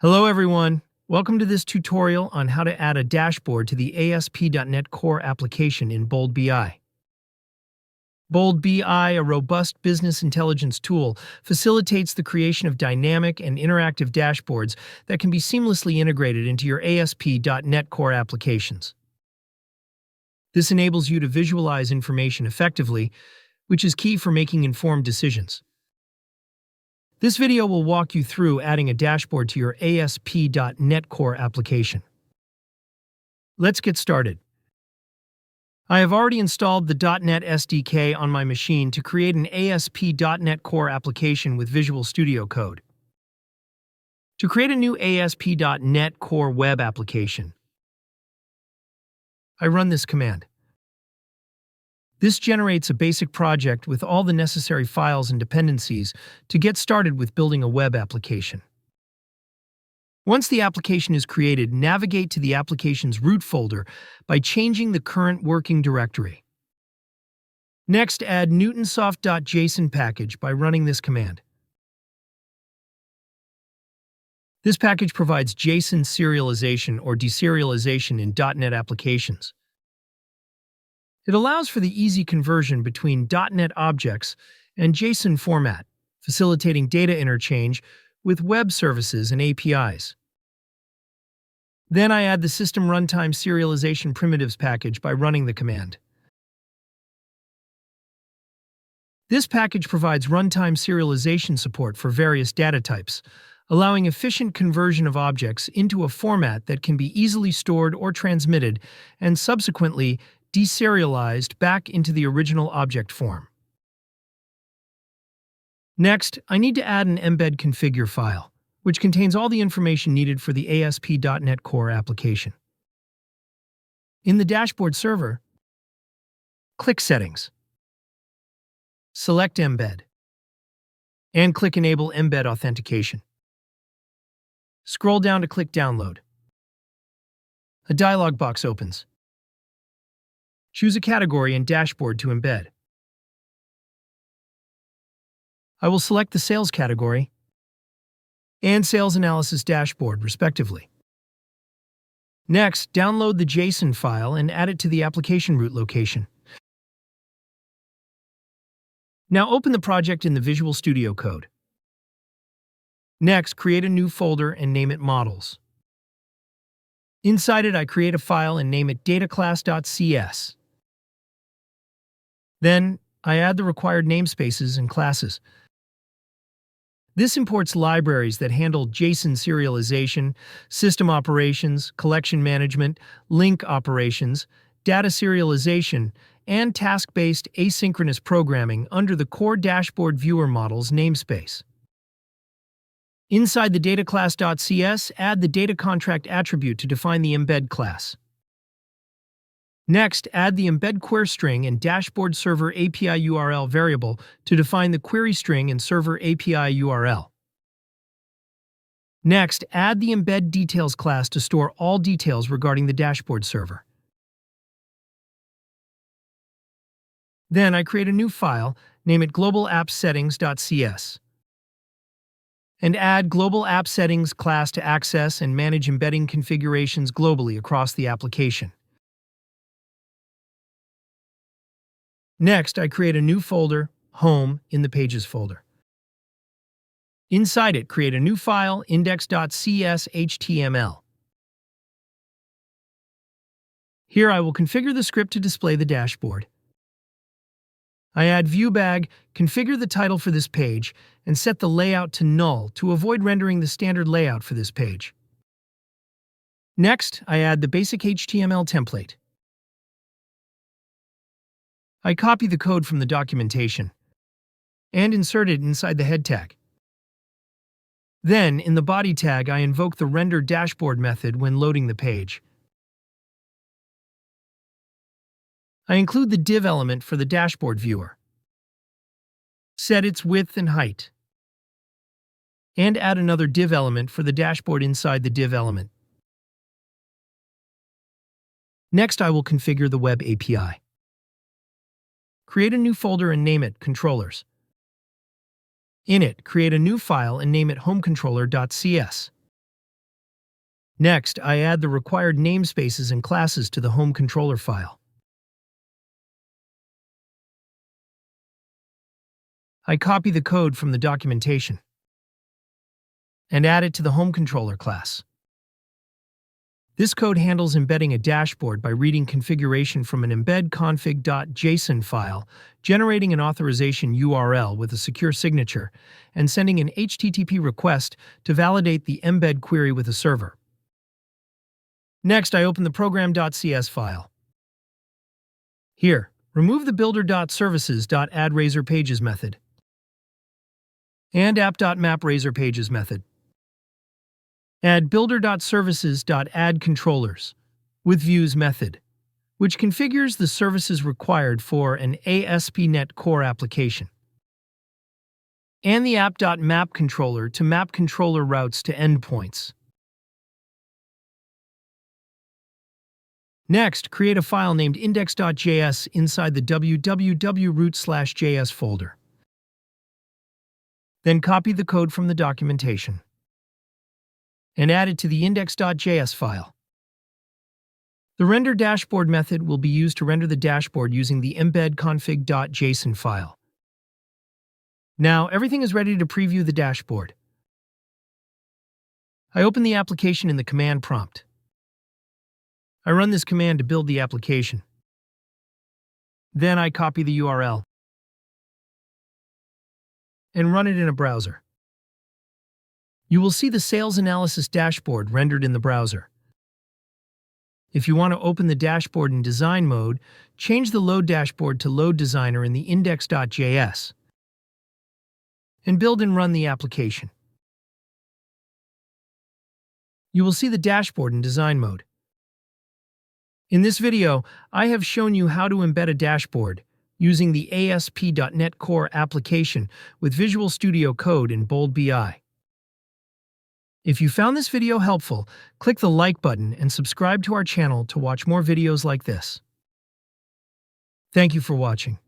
Hello everyone. Welcome to this tutorial on how to add a dashboard to the ASP.NET Core application in Bold BI. Bold BI, a robust business intelligence tool, facilitates the creation of dynamic and interactive dashboards that can be seamlessly integrated into your ASP.NET Core applications. This enables you to visualize information effectively, which is key for making informed decisions. This video will walk you through adding a dashboard to your ASP.NET Core application. Let's get started. I have already installed the .NET SDK on my machine to create an ASP.NET Core application with Visual Studio Code. To create a new ASP.NET Core web application, I run this command. This generates a basic project with all the necessary files and dependencies to get started with building a web application. Once the application is created, navigate to the application's root folder by changing the current working directory. Next, add newtonsoft.json package by running this command. This package provides JSON serialization or deserialization in .NET applications. It allows for the easy conversion between .NET objects and JSON format, facilitating data interchange with web services and APIs. Then I add the system runtime serialization primitives package by running the command. This package provides runtime serialization support for various data types, allowing efficient conversion of objects into a format that can be easily stored or transmitted and subsequently deserialized back into the original object form. Next, I need to add an embed configure file, which contains all the information needed for the ASP.NET Core application. In the dashboard server, click Settings, select Embed, and click Enable Embed Authentication. Scroll down to click Download. A dialog box opens. Choose a category and dashboard to embed. I will select the Sales category and Sales Analysis dashboard, respectively. Next, download the JSON file and add it to the application root location. Now open the project in the Visual Studio Code. Next, create a new folder and name it Models. Inside it, I create a file and name it dataclass.cs. Then, I add the required namespaces and classes. This imports libraries that handle JSON serialization, system operations, collection management, link operations, data serialization, and task-based asynchronous programming under the core dashboard viewer models namespace. Inside the dataclass.cs, add the data contract attribute to define the embed class. Next, add the embed query string and dashboard server API URL variable to define the query string and server API URL. Next, add the embed details class to store all details regarding the dashboard server. Then I create a new file, name it globalappsettings.cs, and add global app settings class to access and manage embedding configurations globally across the application. Next, I create a new folder, Home, in the Pages folder. Inside it, create a new file, index.cshtml. Here I will configure the script to display the dashboard. I add ViewBag, configure the title for this page, and set the layout to null to avoid rendering the standard layout for this page. Next, I add the basic HTML template. I copy the code from the documentation and insert it inside the head tag. Then, in the body tag, I invoke the render dashboard method when loading the page. I include the div element for the dashboard viewer, set its width and height, and add another div element for the dashboard inside the div element. Next, I will configure the web API. Create a new folder and name it Controllers. In it, create a new file and name it homecontroller.cs. Next, I add the required namespaces and classes to the home controller file. I copy the code from the documentation and add it to the home controller class. This code handles embedding a dashboard by reading configuration from an embed config.json file, generating an authorization URL with a secure signature, and sending an HTTP request to validate the embed query with a server. Next, I open the program.cs file. Here, remove the builder.services.addRazorPages method and app.mapRazorPages method. Add builder.services.addControllers with views method, which configures the services required for an ASP.NET Core application, and the app.mapController to map controller routes to endpoints. Next, create a file named index.js inside the www.root/js folder. Then copy the code from the documentation and add it to the index.js file. The render dashboard method will be used to render the dashboard using the embed config.json file. Now, everything is ready to preview the dashboard. I open the application in the command prompt. I run this command to build the application. Then I copy the URL and run it in a browser. You will see the sales analysis dashboard rendered in the browser. If you want to open the dashboard in design mode, change the load dashboard to load designer in the index.js and build and run the application. You will see the dashboard in design mode. In this video, I have shown you how to embed a dashboard using the ASP.NET Core application with Visual Studio Code in Bold BI. If you found this video helpful, click the like button and subscribe to our channel to watch more videos like this. Thank you for watching.